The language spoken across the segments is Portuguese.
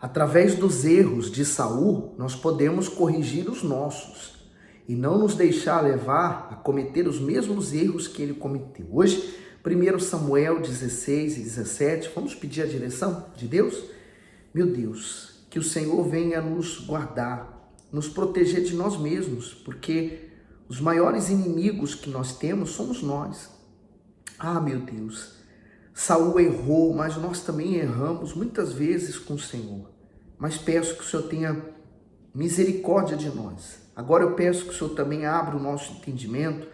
Através dos erros de Saul, nós podemos corrigir os nossos e não nos deixar levar a cometer os mesmos erros que ele cometeu. Hoje, 1 Samuel 16 e 17, vamos pedir a direção de Deus? Meu Deus, que o Senhor venha nos guardar, nos proteger de nós mesmos, porque os maiores inimigos que nós temos somos nós. Ah, meu Deus, Saul errou, mas nós também erramos muitas vezes com o Senhor. Mas peço que o Senhor tenha misericórdia de nós. Agora eu peço que o Senhor também abra o nosso entendimento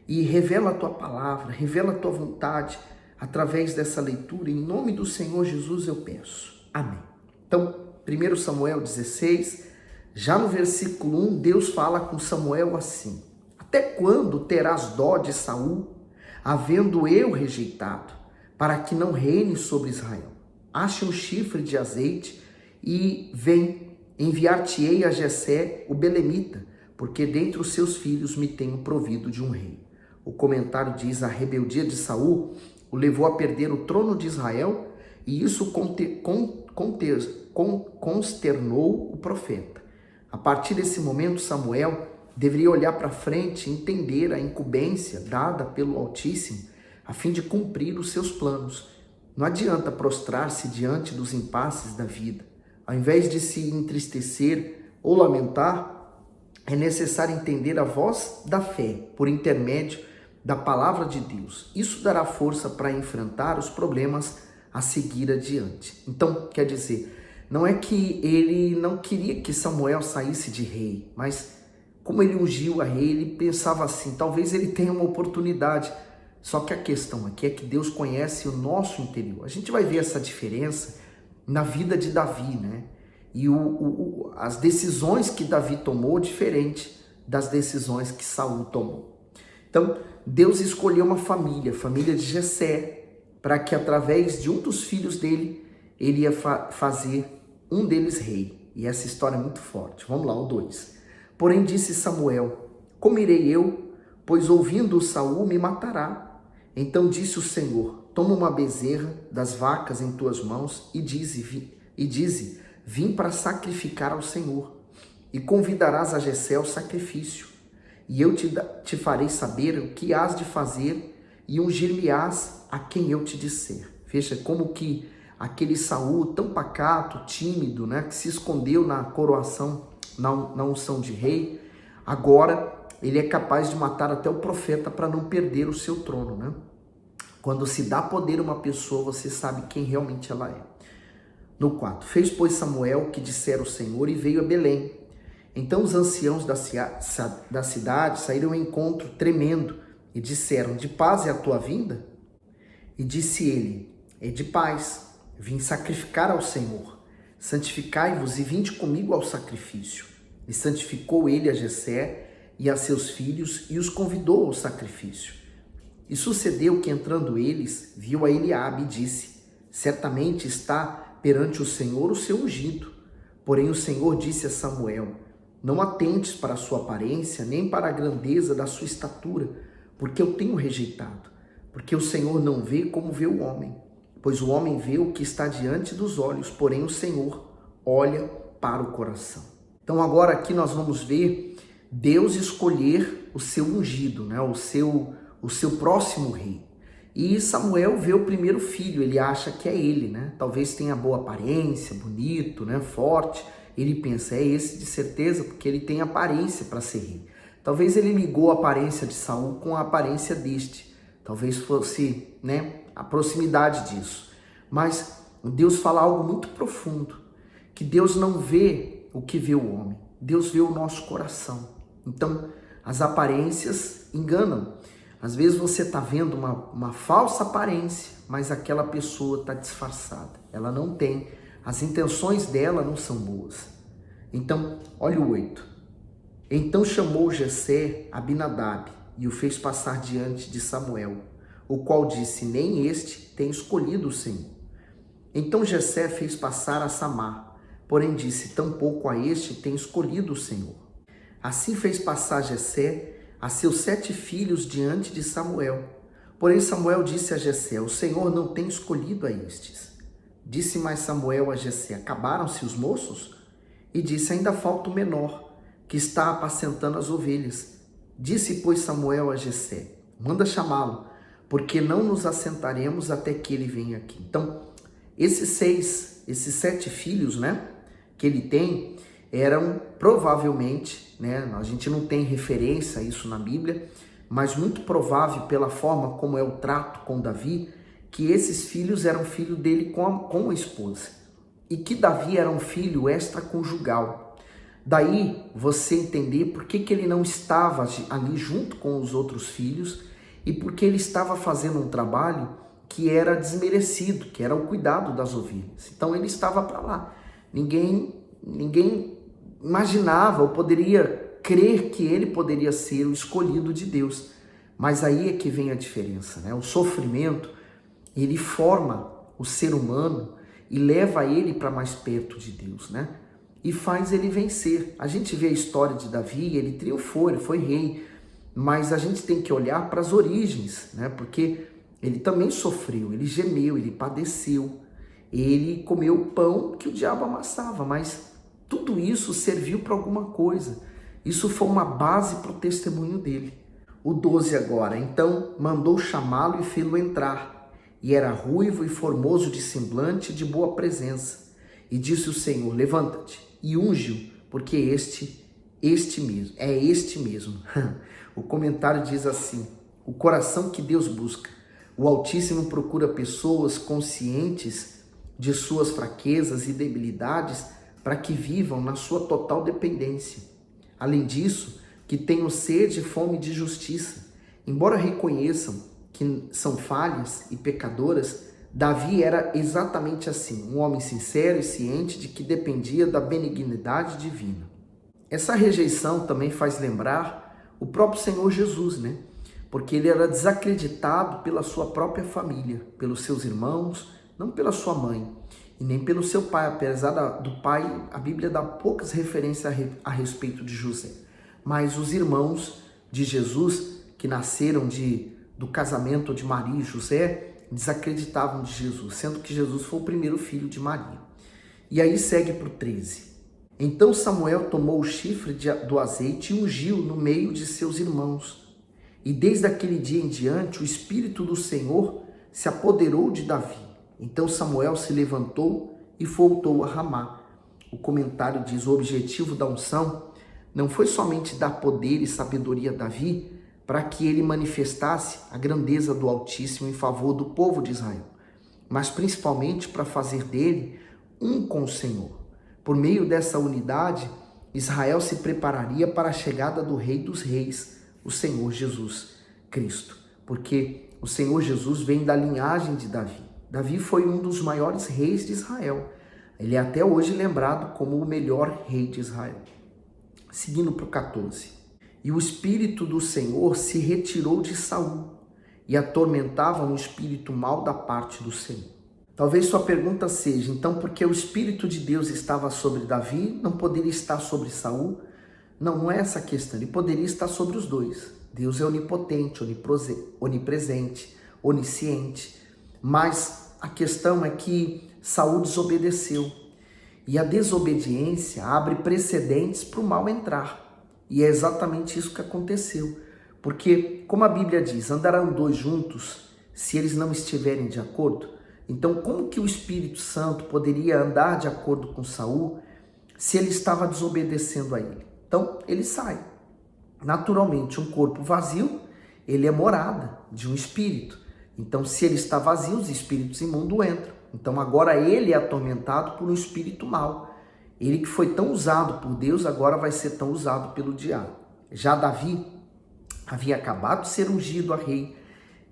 e revela a Tua palavra, revela a Tua vontade através dessa leitura. Em nome do Senhor Jesus eu peço. Amém. Então, 1 Samuel 16, já no versículo 1, Deus fala com Samuel assim: até quando terás dó de Saul, havendo eu rejeitado, para que não reine sobre Israel? Ache um chifre de azeite e vem, enviar-te-ei a Jessé, o belemita, porque dentre os seus filhos me tenho provido de um rei. O comentário diz: a rebeldia de Saul o levou a perder o trono de Israel, e isso consternou o profeta. A partir desse momento, Samuel deveria olhar para frente e entender a incumbência dada pelo Altíssimo, a fim de cumprir os seus planos. Não adianta prostrar-se diante dos impasses da vida. Ao invés de se entristecer ou lamentar, é necessário entender a voz da fé por intermédio da palavra de Deus. Isso dará força para enfrentar os problemas a seguir adiante. Então, quer dizer, não é que ele não queria que Samuel saísse de rei, mas como ele ungiu a rei, ele pensava assim: talvez ele tenha uma oportunidade. Só que a questão aqui é que Deus conhece o nosso interior. A gente vai ver essa diferença na vida de Davi, né? E as decisões que Davi tomou diferente das decisões que Saul tomou. Então, Deus escolheu uma família, a família de Jessé, para que através de um dos filhos dele, ele ia fazer um deles rei. E essa história é muito forte. Vamos lá, o 2. Porém disse Samuel: como irei eu, pois ouvindo Saul me matará? Então disse o Senhor: toma uma bezerra das vacas em tuas mãos e dize, vim para sacrificar ao Senhor, e convidarás a Jessé ao sacrifício, e eu te farei saber o que hás de fazer, e ungir-me-ás a quem eu te disser. Veja como que aquele Saul tão pacato, tímido, né, que se escondeu na coroação, na unção de rei, agora ele é capaz de matar até o profeta para não perder o seu trono, né? Quando se dá poder a uma pessoa, você sabe quem realmente ela é. No 4, fez, pois, Samuel o que dissera o Senhor e veio a Belém. Então os anciãos da cidade saíram ao encontro tremendo e disseram: de paz é a tua vinda? E disse ele: é de paz, vim sacrificar ao Senhor. Santificai-vos e vinde comigo ao sacrifício. E santificou ele a Jessé e a seus filhos e os convidou ao sacrifício. E sucedeu que, entrando eles, viu a Eliabe e disse: certamente está perante o Senhor o seu ungido. Porém o Senhor disse a Samuel: não atentes para a sua aparência, nem para a grandeza da sua estatura, porque eu tenho rejeitado. Porque o Senhor não vê como vê o homem, pois o homem vê o que está diante dos olhos, porém o Senhor olha para o coração. Então agora aqui nós vamos ver Deus escolher o seu ungido, né? o seu próximo rei. E Samuel vê o primeiro filho, ele acha que é ele, né? Talvez tenha boa aparência, bonito, né? Forte. Ele pensa: é esse de certeza, porque ele tem aparência para ser rei. Talvez ele ligou a aparência de Saul com a aparência deste. Talvez fosse, né, a proximidade disso. Mas Deus fala algo muito profundo, que Deus não vê o que vê o homem, Deus vê o nosso coração. Então, as aparências enganam. Às vezes você está vendo uma falsa aparência, mas aquela pessoa está disfarçada. Ela não tem, as intenções dela não são boas. Então, olha o 8. Então chamou Jessé Abinadab e o fez passar diante de Samuel, o qual disse: nem este tem escolhido o Senhor. Então Jessé fez passar a Samar, porém disse: tampouco a este tem escolhido o Senhor. Assim fez passar Jessé a seus 7 filhos diante de Samuel. Porém Samuel disse a Jessé: o Senhor não tem escolhido a estes. Disse mais Samuel a Jessé: acabaram-se os moços? E disse: ainda falta o menor, que está apacentando as ovelhas. Disse, pois, Samuel a Jessé: manda chamá-lo, porque não nos assentaremos até que ele venha aqui. Então, esses 7 filhos, né, que ele tem, eram provavelmente, né, a gente não tem referência a isso na Bíblia, mas muito provável pela forma como é o trato com Davi, que esses filhos eram filho dele com a esposa, e que Davi era um filho extraconjugal. Daí você entender por que ele não estava ali junto com os outros filhos e porque ele estava fazendo um trabalho que era desmerecido, que era o cuidado das ovelhas. Então ele estava para lá. Ninguém imaginava ou poderia crer que ele poderia ser o escolhido de Deus. Mas aí é que vem a diferença, né? O sofrimento, ele forma o ser humano e leva ele para mais perto de Deus, né? E faz ele vencer. A gente vê a história de Davi, ele triunfou, ele foi rei, mas a gente tem que olhar para as origens, né? Porque ele também sofreu, ele gemeu, ele padeceu, ele comeu o pão que o diabo amassava, mas tudo isso serviu para alguma coisa. Isso foi uma base para o testemunho dele. O 12 agora: então mandou chamá-lo e fê-lo entrar. E era ruivo e formoso de semblante e de boa presença. E disse o Senhor: levanta-te e unge-o, porque este mesmo. O comentário diz assim: o coração que Deus busca. O Altíssimo procura pessoas conscientes de suas fraquezas e debilidades para que vivam na sua total dependência. Além disso, que tenham sede e fome de justiça. Embora reconheçam que são falhas e pecadoras, Davi era exatamente assim, um homem sincero e ciente de que dependia da benignidade divina. Essa rejeição também faz lembrar o próprio Senhor Jesus, né? Porque ele era desacreditado pela sua própria família, pelos seus irmãos, não pela sua mãe e nem pelo seu pai. Apesar do pai, a Bíblia dá poucas referências a respeito de José. Mas os irmãos de Jesus, que nasceram do casamento de Maria e José, desacreditavam de Jesus, sendo que Jesus foi o primeiro filho de Maria. E aí segue para o 13. Então Samuel tomou o chifre do azeite e ungiu no meio de seus irmãos. E desde aquele dia em diante, o Espírito do Senhor se apoderou de Davi. Então Samuel se levantou e voltou a Ramá. O comentário diz: o objetivo da unção não foi somente dar poder e sabedoria a Davi para que ele manifestasse a grandeza do Altíssimo em favor do povo de Israel, mas principalmente para fazer dele um com o Senhor. Por meio dessa unidade, Israel se prepararia para a chegada do Rei dos Reis, o Senhor Jesus Cristo, porque o Senhor Jesus vem da linhagem de Davi. Davi foi um dos maiores reis de Israel. Ele é até hoje lembrado como o melhor rei de Israel. Seguindo para o 14. E o Espírito do Senhor se retirou de Saul e atormentava um espírito mau da parte do Senhor. Talvez sua pergunta seja: então, porque o Espírito de Deus estava sobre Davi, não poderia estar sobre Saul? Não, não é essa a questão. Ele poderia estar sobre os dois. Deus é onipotente, onipresente, onisciente. Mas a questão é que Saul desobedeceu. E a desobediência abre precedentes para o mal entrar. E é exatamente isso que aconteceu. Porque, como a Bíblia diz, andarão dois juntos se eles não estiverem de acordo. Então, como que o Espírito Santo poderia andar de acordo com Saul se ele estava desobedecendo a ele? Então, ele sai. Naturalmente, um corpo vazio, ele é morada de um espírito. Então, se ele está vazio, os espíritos imundos entram. Então, agora ele é atormentado por um espírito mau. Ele que foi tão usado por Deus, agora vai ser tão usado pelo diabo. Já Davi havia acabado de ser ungido a rei,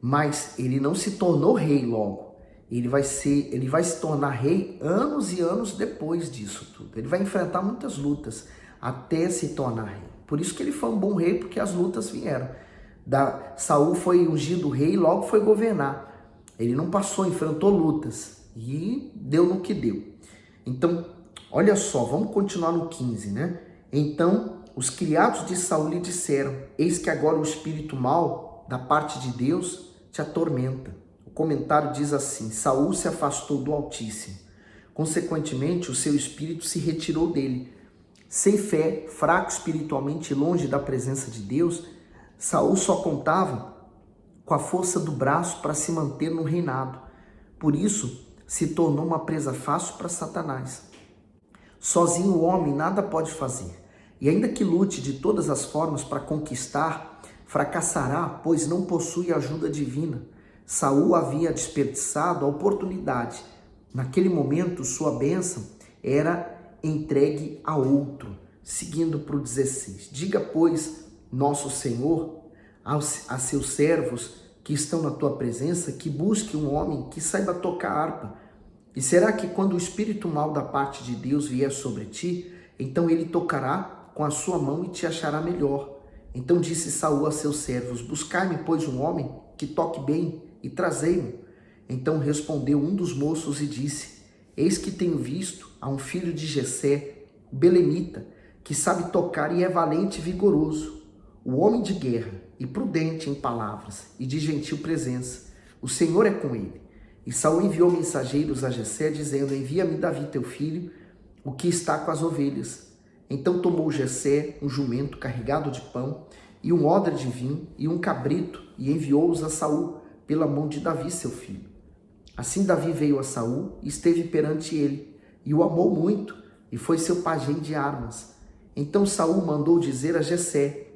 mas ele não se tornou rei logo. Ele vai se tornar rei anos e anos depois disso tudo. Ele vai enfrentar muitas lutas até se tornar rei. Por isso que ele foi um bom rei, porque as lutas vieram. Saul foi ungido rei e logo foi governar. Ele não passou, enfrentou lutas e deu no que deu. Então, olha só, vamos continuar no 15, né? Então, os criados de Saul lhe disseram: eis que agora o espírito mau da parte de Deus te atormenta. O comentário diz assim: Saul se afastou do Altíssimo. Consequentemente, o seu espírito se retirou dele. Sem fé, fraco espiritualmente e longe da presença de Deus, Saul só contava com a força do braço para se manter no reinado. Por isso, se tornou uma presa fácil para Satanás. Sozinho o homem nada pode fazer, e ainda que lute de todas as formas para conquistar, fracassará, pois não possui ajuda divina. Saul havia desperdiçado a oportunidade. Naquele momento, sua bênção era entregue a outro. Seguindo para o 16. Diga, pois, nosso Senhor, a seus servos que estão na tua presença, que busque um homem que saiba tocar harpa. E será que quando o espírito mau da parte de Deus vier sobre ti, então ele tocará com a sua mão e te achará melhor. Então disse Saul a seus servos: buscai-me, pois, um homem que toque bem, e trazei-mo. Então respondeu um dos moços e disse: eis que tenho visto a um filho de Jessé, o belemita, que sabe tocar e é valente e vigoroso, o homem de guerra e prudente em palavras e de gentil presença. O Senhor é com ele. E Saul enviou mensageiros a Jessé, dizendo: envia-me Davi teu filho, o que está com as ovelhas. Então tomou Jessé um jumento carregado de pão e um odre de vinho e um cabrito, e enviou-os a Saul pela mão de Davi seu filho. Assim Davi veio a Saul e esteve perante ele, e o amou muito, e foi seu pajem de armas. Então Saul mandou dizer a Jessé: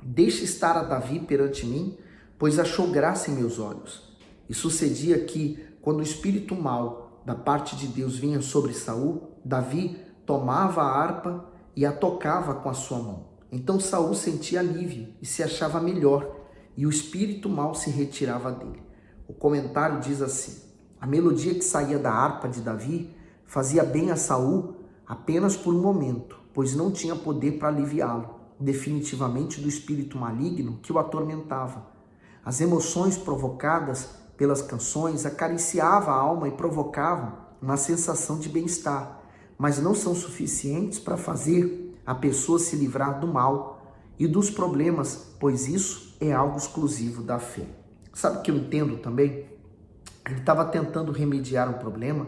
deixe estar a Davi perante mim, pois achou graça em meus olhos. E sucedia que, quando o espírito mau da parte de Deus vinha sobre Saul, Davi tomava a harpa e a tocava com a sua mão. Então Saul sentia alívio e se achava melhor, e o espírito mau se retirava dele. O comentário diz assim: a melodia que saía da harpa de Davi fazia bem a Saul apenas por um momento, pois não tinha poder para aliviá-lo definitivamente do espírito maligno que o atormentava. As emoções provocadas pelas canções acariciavam a alma e provocavam uma sensação de bem-estar, mas não são suficientes para fazer a pessoa se livrar do mal e dos problemas, pois isso é algo exclusivo da fé. Sabe o que eu entendo também? Ele estava tentando remediar um problema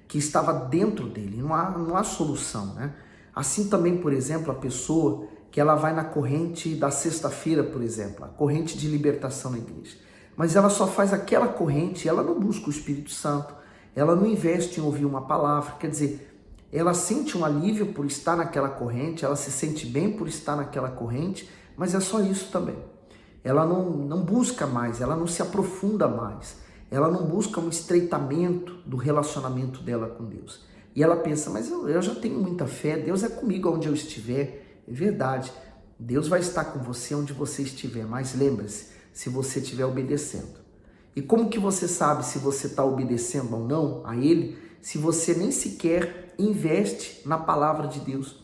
que estava dentro dele, não há solução, né? Assim também, por exemplo, a pessoa que ela vai na corrente da sexta-feira, por exemplo, a corrente de libertação na igreja, mas ela só faz aquela corrente, ela não busca o Espírito Santo, ela não investe em ouvir uma palavra, quer dizer, ela sente um alívio por estar naquela corrente, ela se sente bem por estar naquela corrente, mas é só isso também. Ela não busca mais, ela não se aprofunda mais, ela não busca um estreitamento do relacionamento dela com Deus. E ela pensa: mas eu já tenho muita fé, Deus é comigo onde eu estiver. É verdade, Deus vai estar com você onde você estiver, mas lembre-se, se você estiver obedecendo. E como que você sabe se você está obedecendo ou não a Ele, se você nem sequer investe na palavra de Deus?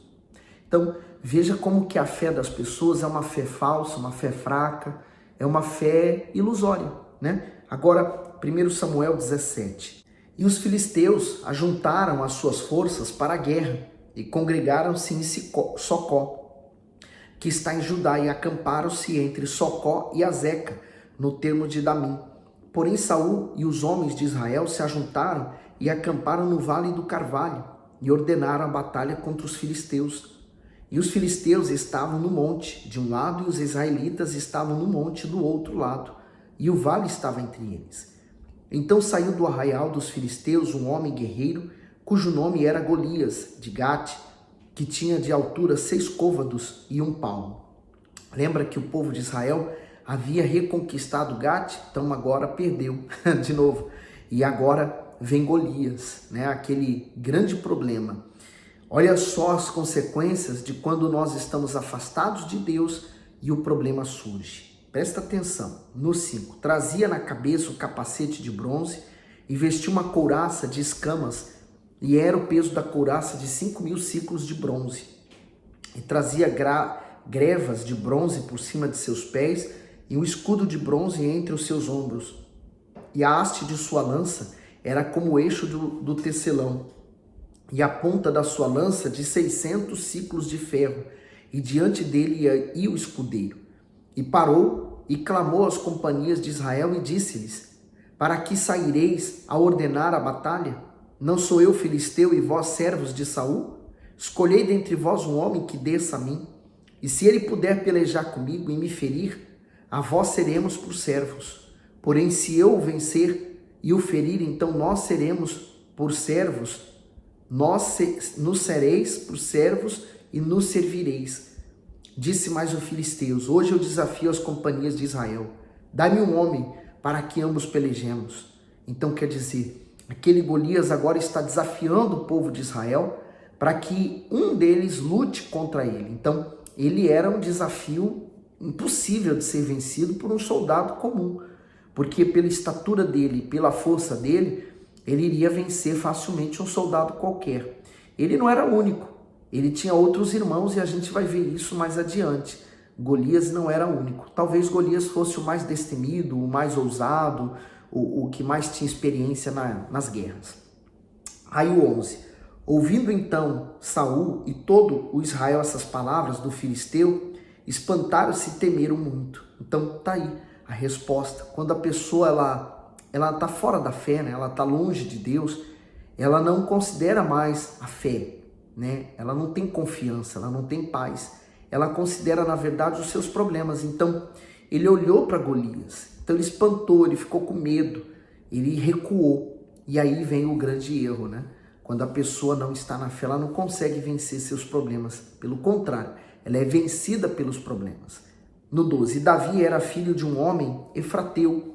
Então, veja como que a fé das pessoas é uma fé falsa, uma fé fraca, é uma fé ilusória, né? Agora, 1 Samuel 17. E os filisteus ajuntaram as suas forças para a guerra e congregaram-se em Socó, que está em Judá, e acamparam-se entre Socó e Azeca, no termo de Damim. Porém Saul e os homens de Israel se ajuntaram e acamparam no vale do Carvalho e ordenaram a batalha contra os filisteus. E os filisteus estavam no monte de um lado e os israelitas estavam no monte do outro lado, e o vale estava entre eles. Então saiu do arraial dos filisteus um homem guerreiro, cujo nome era Golias, de Gate, que tinha de altura 6 côvados e 1 palmo. Lembra que o povo de Israel havia reconquistado Gate? Então agora perdeu de novo. E agora vem Golias, né? Aquele grande problema. Olha só as consequências de quando nós estamos afastados de Deus e o problema surge. Presta atenção. No 5. Trazia na cabeça o capacete de bronze e vestia uma couraça de escamas, e era o peso da couraça de 5.000 ciclos de bronze. E trazia grevas de bronze por cima de seus pés e um escudo de bronze entre os seus ombros. E a haste de sua lança era como o eixo do tecelão, e a ponta da sua lança de 600 ciclos de ferro, e diante dele ia o escudeiro. E parou e clamou às companhias de Israel e disse-lhes: Para que saireis a ordenar a batalha? Não sou eu filisteu e vós servos de Saul? Escolhei dentre vós um homem que desça a mim, e se ele puder pelejar comigo e me ferir, a vós seremos por servos. Porém, se eu o vencer e o ferir, então nós seremos por servos, nos sereis por servos e nos servireis. Disse mais o filisteus: hoje eu desafio as companhias de Israel. Dai-me um homem para que ambos pelejemos. Então quer dizer, aquele Golias agora está desafiando o povo de Israel para que um deles lute contra ele. Então ele era um desafio impossível de ser vencido por um soldado comum, porque pela estatura dele, pela força dele, ele iria vencer facilmente um soldado qualquer. Ele não era o único, ele tinha outros irmãos e a gente vai ver isso mais adiante. Golias não era único. Talvez Golias fosse o mais destemido, o mais ousado, o que mais tinha experiência nas guerras. Aí o 11. Ouvindo então Saul e todo o Israel essas palavras do filisteu, espantaram-se e temeram muito. Então tá aí a resposta. Quando a pessoa ela tá fora da fé, né? Ela tá longe de Deus, ela não considera mais a fé, né? Ela não tem confiança, ela não tem paz. Ela considera, na verdade, os seus problemas. Então, ele olhou para Golias. Então, ele espantou, ele ficou com medo, ele recuou. E aí vem o grande erro, né? Quando a pessoa não está na fé, ela não consegue vencer seus problemas. Pelo contrário, ela é vencida pelos problemas. No 12, Davi era filho de um homem efrateu,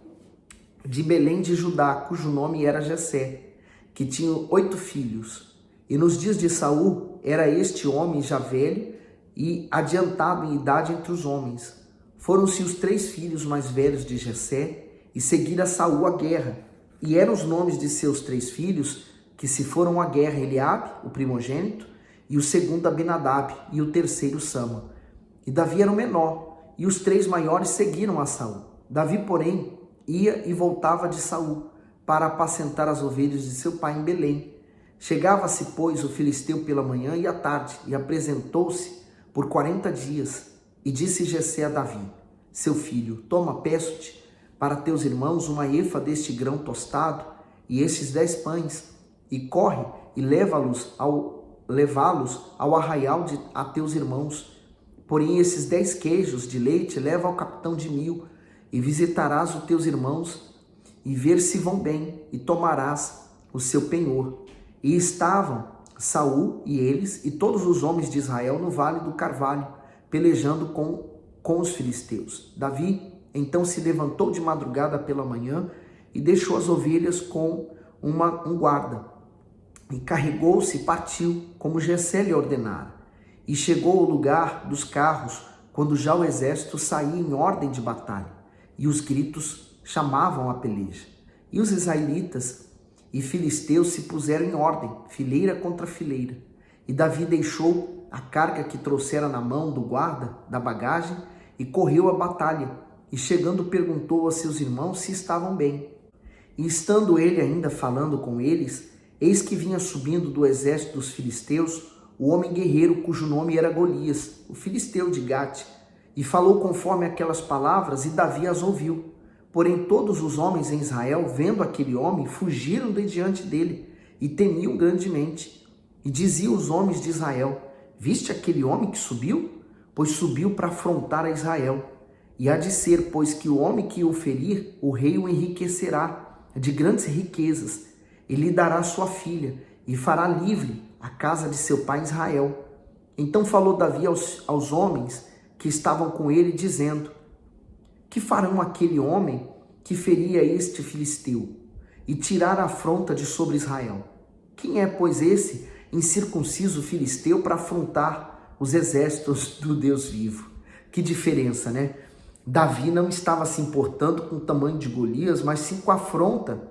de Belém de Judá, cujo nome era Jessé, que tinha 8 filhos. E nos dias de Saul, era este homem já velho e adiantado em idade entre os homens. Foram-se os 3 filhos mais velhos de Jessé e seguira Saul a guerra. E eram os nomes de seus 3 filhos que se foram à guerra: Eliabe, o primogênito, e o segundo Abinadab, e o terceiro Sama. E Davi era o menor, e os 3 maiores seguiram a Saul. Davi, porém, ia e voltava de Saul para apacentar as ovelhas de seu pai em Belém. Chegava-se, pois, o filisteu pela manhã e à tarde, e apresentou-se por 40 dias, e disse Jessé a Davi, seu filho: toma, peço-te, para teus irmãos uma efa deste grão tostado, e estes 10 pães, e corre e levá-los ao arraial a teus irmãos. Porém esses 10 queijos de leite leva ao capitão de 1000, e visitarás os teus irmãos, e ver se vão bem, e tomarás o seu penhor. E estavam Saul e eles e todos os homens de Israel no vale do Carvalho, pelejando com os filisteus. Davi então se levantou de madrugada pela manhã e deixou as ovelhas com um guarda. E carregou-se e partiu, como Jessé lhe ordenara. E chegou ao lugar dos carros, quando já o exército saía em ordem de batalha, e os gritos chamavam a peleja. E os israelitas e filisteus se puseram em ordem, fileira contra fileira. E Davi deixou a carga que trouxera na mão do guarda da bagagem e correu à batalha. E chegando perguntou a seus irmãos se estavam bem. E estando ele ainda falando com eles, eis que vinha subindo do exército dos filisteus o homem guerreiro cujo nome era Golias, o filisteu de Gate, e falou conforme aquelas palavras, e Davi as ouviu. Porém todos os homens em Israel, vendo aquele homem, fugiram de diante dele e temiam grandemente. E diziam os homens de Israel: viste aquele homem que subiu? Pois subiu para afrontar a Israel. E há de ser, pois, que o homem que o ferir, o rei o enriquecerá de grandes riquezas, e lhe dará sua filha, e fará livre a casa de seu pai Israel. Então falou Davi aos homens que estavam com ele, dizendo: que farão aquele homem que feria este filisteu, e tirar a afronta de sobre Israel? Quem é, pois, esse incircunciso filisteu para afrontar os exércitos do Deus vivo? Que diferença, né? Davi não estava se importando com o tamanho de Golias, mas sim com a afronta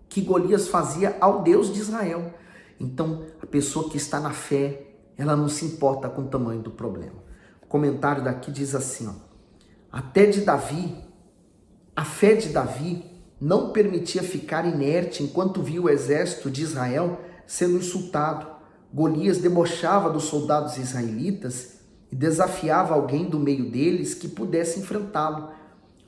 que Golias fazia ao Deus de Israel. Então, a pessoa que está na fé, ela não se importa com o tamanho do problema. O comentário daqui diz assim, ó: até de Davi, a fé de Davi não permitia ficar inerte enquanto via o exército de Israel sendo insultado. Golias debochava dos soldados israelitas e desafiava alguém do meio deles que pudesse enfrentá-lo.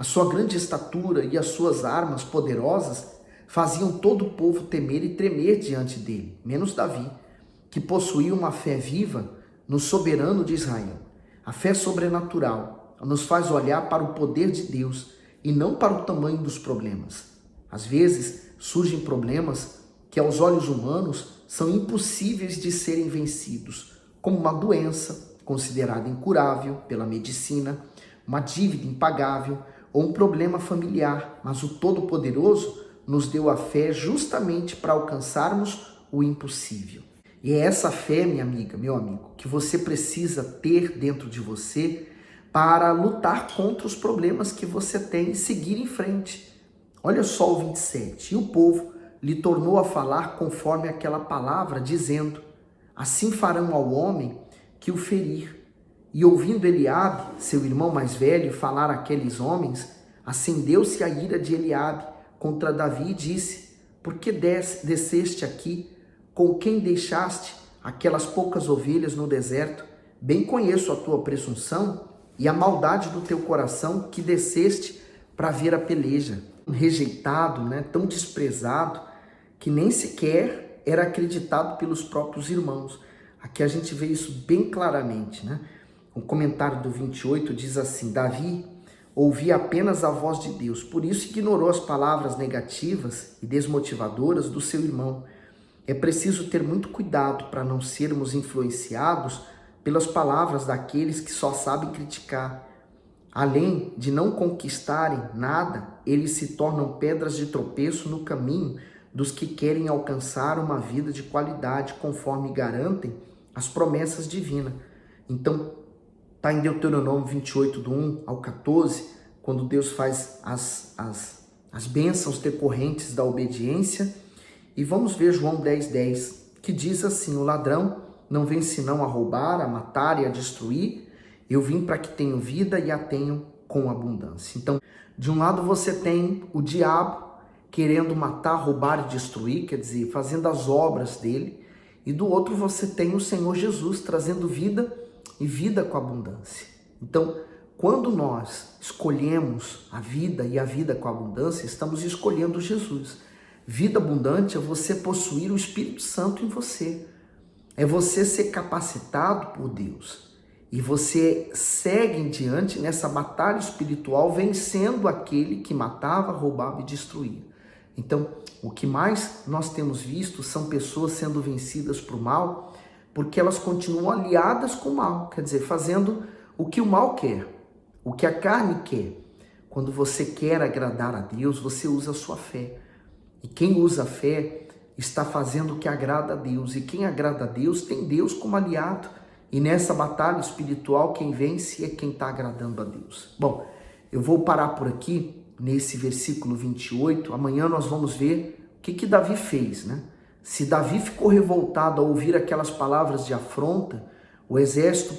A sua grande estatura e as suas armas poderosas faziam todo o povo temer e tremer diante dele, menos Davi, que possuía uma fé viva no soberano de Israel. A fé sobrenatural nos faz olhar para o poder de Deus e não para o tamanho dos problemas. Às vezes surgem problemas que aos olhos humanos são impossíveis de serem vencidos, como uma doença considerada incurável pela medicina, uma dívida impagável ou um problema familiar, mas o Todo-Poderoso nos deu a fé justamente para alcançarmos o impossível. E é essa fé, minha amiga, meu amigo, que você precisa ter dentro de você para lutar contra os problemas que você tem e seguir em frente. Olha só o 27. E o povo lhe tornou a falar conforme aquela palavra, dizendo: assim farão ao homem que o ferir. E ouvindo Eliabe, seu irmão mais velho, falar àqueles homens, acendeu-se a ira de Eliabe contra Davi e disse: por que desceste aqui? Com quem deixaste aquelas poucas ovelhas no deserto? Bem conheço a tua presunção e a maldade do teu coração, que desceste para ver a peleja. Rejeitado, tão desprezado, que nem sequer era acreditado pelos próprios irmãos. Aqui a gente vê isso bem claramente, O comentário do 28 diz assim: Davi ouvia apenas a voz de Deus, por isso ignorou as palavras negativas e desmotivadoras do seu irmão. É preciso ter muito cuidado para não sermos influenciados pelas palavras daqueles que só sabem criticar. Além de não conquistarem nada, eles se tornam pedras de tropeço no caminho dos que querem alcançar uma vida de qualidade, conforme garantem as promessas divinas. Então, está em Deuteronômio 28, do 1 ao 14, quando Deus faz as bênçãos decorrentes da obediência. E vamos ver João 10:10, que diz assim: o ladrão não vem senão a roubar, a matar e a destruir. Eu vim para que tenham vida e a tenham com abundância. Então, de um lado você tem o diabo querendo matar, roubar e destruir, quer dizer, fazendo as obras dele. E do outro você tem o Senhor Jesus trazendo vida e vida com abundância. Então, quando nós escolhemos a vida e a vida com abundância, estamos escolhendo Jesus. Vida abundante é você possuir o Espírito Santo em você. É você ser capacitado por Deus. E você segue em diante nessa batalha espiritual, vencendo aquele que matava, roubava e destruía. Então, o que mais nós temos visto são pessoas sendo vencidas por mal, porque elas continuam aliadas com o mal. Quer dizer, fazendo o que o mal quer, o que a carne quer. Quando você quer agradar a Deus, você usa a sua fé. E quem usa a fé está fazendo o que agrada a Deus. E quem agrada a Deus tem Deus como aliado. E nessa batalha espiritual, quem vence é quem está agradando a Deus. Bom, eu vou parar por aqui, nesse versículo 28. Amanhã nós vamos ver o que Davi fez, Se Davi ficou revoltado ao ouvir aquelas palavras de afronta, o exército,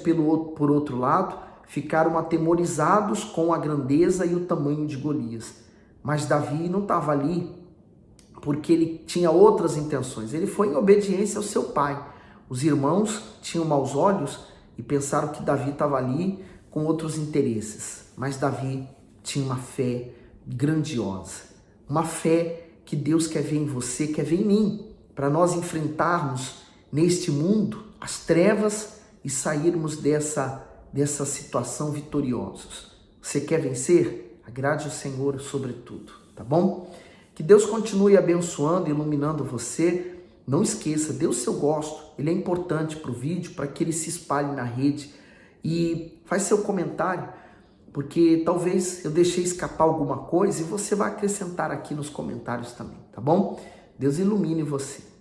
por outro lado, ficaram atemorizados com a grandeza e o tamanho de Golias. Mas Davi não estava ali porque ele tinha outras intenções. Ele foi em obediência ao seu pai. Os irmãos tinham maus olhos e pensaram que Davi estava ali com outros interesses. Mas Davi tinha uma fé grandiosa. Uma fé que Deus quer ver em você, quer ver em mim, para nós enfrentarmos neste mundo as trevas e sairmos dessa situação vitoriosos. Você quer vencer? Agrade o Senhor sobre tudo, tá bom? Que Deus continue abençoando e iluminando você. Não esqueça, dê o seu gosto, ele é importante para o vídeo, para que ele se espalhe na rede. E faz seu comentário, porque talvez eu deixei escapar alguma coisa e você vai acrescentar aqui nos comentários também, tá bom? Deus ilumine você.